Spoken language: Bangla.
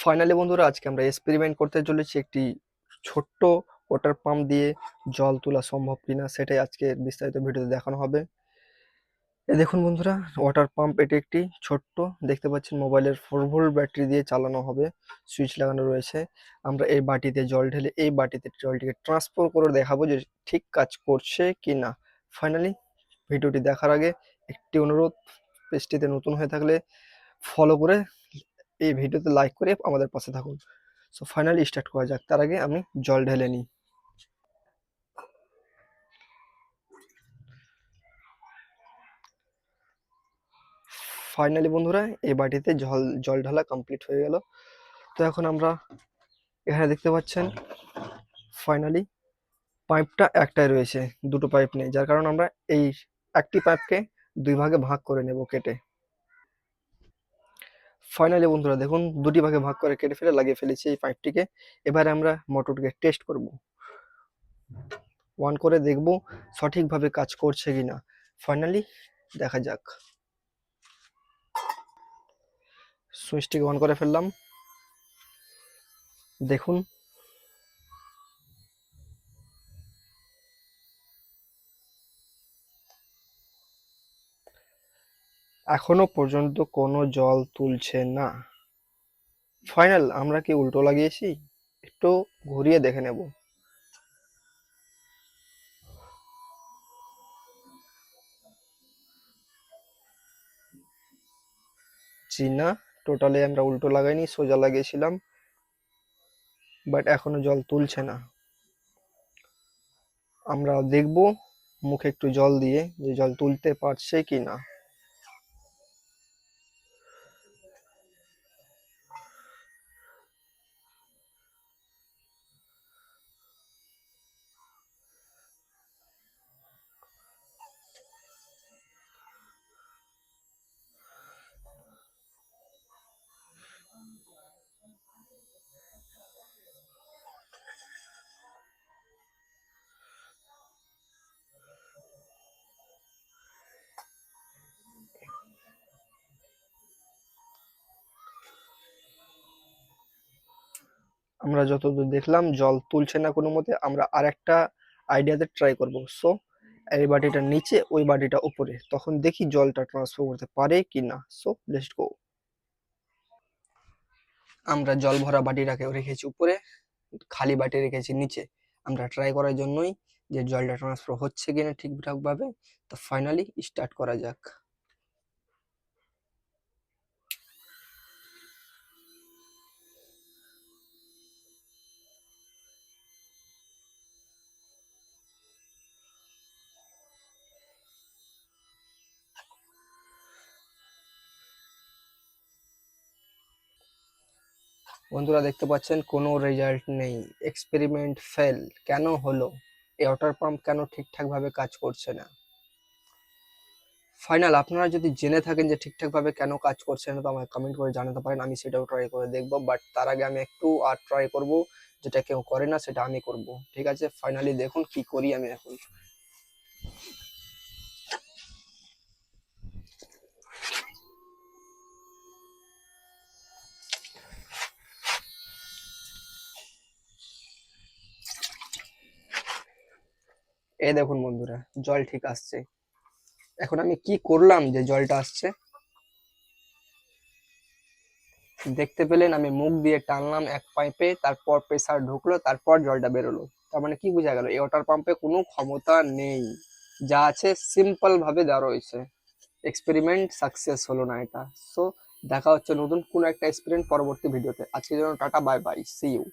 ফাইনালি বন্ধুরা, আজকে আমরা এক্সপেরিমেন্ট করতে চলেছি একটি ছোট্ট ওয়াটার পাম্প দিয়ে জল তোলা সম্ভব কিনা, সেটাই আজকে বিস্তারিত ভিডিওতে দেখানো হবে। এই দেখুন বন্ধুরা, ওয়াটার পাম্প এটি একটি ছোট্ট, দেখতে পাচ্ছেন মোবাইলের 4 ভোল্ট ব্যাটারি দিয়ে চালানো হবে, সুইচ লাগানো রয়েছে। আমরা এই বাটিতে জল ঢেলে এই বাটিতে জলটিকে ট্রান্সফার করে দেখাবো যে ঠিক কাজ করছে কিনা। ফাইনালি ভিডিওটি দেখার আগে একটি অনুরোধ, পেজটিতে নতুন হয়ে থাকলে ফলো করে এই ভিডিওতে লাইক করে আমাদের পাশে থাকুন। সো ফাইনালি স্টার্ট করা যাক। তার আগে আমি জল ঢেলে নিই। ফাইনালি বন্ধুরা, এই বাটিতে জল ঢালা কমপ্লিট হয়ে গেল। তো এখন আমরা এখানে দেখতে পাচ্ছেন ফাইনালি পাইপটা একটাই রয়েছে, দুটো পাইপ নেই, যার কারণে আমরা এই একটি পাইপকে দুই ভাগে ভাগ করে নেব কেটে। ফাইনালি বন্ধুরা দেখুন, দুটি ভাগে ভাগ করে কেটে ফেলে লাগিয়ে ফেলেছি এই পাইপটিকে। এবারে আমরা মোটরটিকে টেস্ট করব, অন করে দেখব সঠিকভাবে কাজ করছে কিনা। ফাইনালি দেখা যাক। সুইচটিকে অন করে ফেললাম, দেখুন এখনো পর্যন্ত কোনো জল তুলছে না। ফাইনাল, আমরা কি উল্টো লাগিয়েছি? একটু ঘুরিয়ে দেখে নেব। জি না, টোটালি আমরা উল্টো লাগাইনি, সোজা লাগিয়েছিলাম, বাট এখনো জল তুলছে না। আমরা দেখব মুখে একটু জল দিয়ে যে জল তুলতে পারছে কিনা। আমরা যতদূর দেখলাম জল তুলছে না কোনো মতে। আমরা আরেকটা আইডিয়াতে ট্রাই করব। সো এই বাটিটা নিচে, ওই বাটিটা উপরে, তখন দেখি জলটা ট্রান্সফার করতে পারে কিনা। So let's go. আমরা জল ভরা বাটিটাকে রেখেছি উপরে, খালি বাটি রেখেছি নিচে। আমরা ট্রাই করার জন্যই যে জলটা ট্রান্সফার হচ্ছে কিনা ঠিকঠাক ভাবে। তো ফাইনালি স্টার্ট করা যাক। বন্ধুরা দেখতে পাচ্ছেন কোনো রেজাল্ট নেই, এক্সপেরিমেন্ট ফেল। কেন হলো? এই ওয়াটার পাম্প কেন ঠিকঠাক ভাবে কাজ করছে না? ফাইনাল, আপনারা যদি জেনে থাকেন যে ঠিকঠাক ভাবে কেন কাজ করছে না, তো আমাকে কমেন্ট করে জানাতে পারেন, আমি সেটাও ট্রাই করে দেখবো। বাট তার আগে আমি একটু আর ট্রাই করব, যেটা কেউ করে না সেটা আমি করব। ঠিক আছে, ফাইনালি দেখুন কি করি আমি এখন। এই দেখুন বন্ধুরা, জল ঠিক আসছে। এখন আমি কি করলাম যে জলটা আসছে দেখতে পেলেন? আমি মুখ দিয়ে টানলাম এক পাইপে, তারপর প্রেসার ঢুকলো, তারপর জলটা বেরোলো। তার মানে কি বোঝা গেল? এই ওয়াটার পাম্পে কোনো ক্ষমতা নেই, যা আছে সিম্পল ভাবে দেওয়া রয়েছে। এক্সপেরিমেন্ট সাকসেস হলো না এটা। সো দেখা হচ্ছে নতুন কোনো একটা এক্সপেরিমেন্ট পরবর্তী ভিডিওতে। আজকের জন্য tata, bye bye, see you.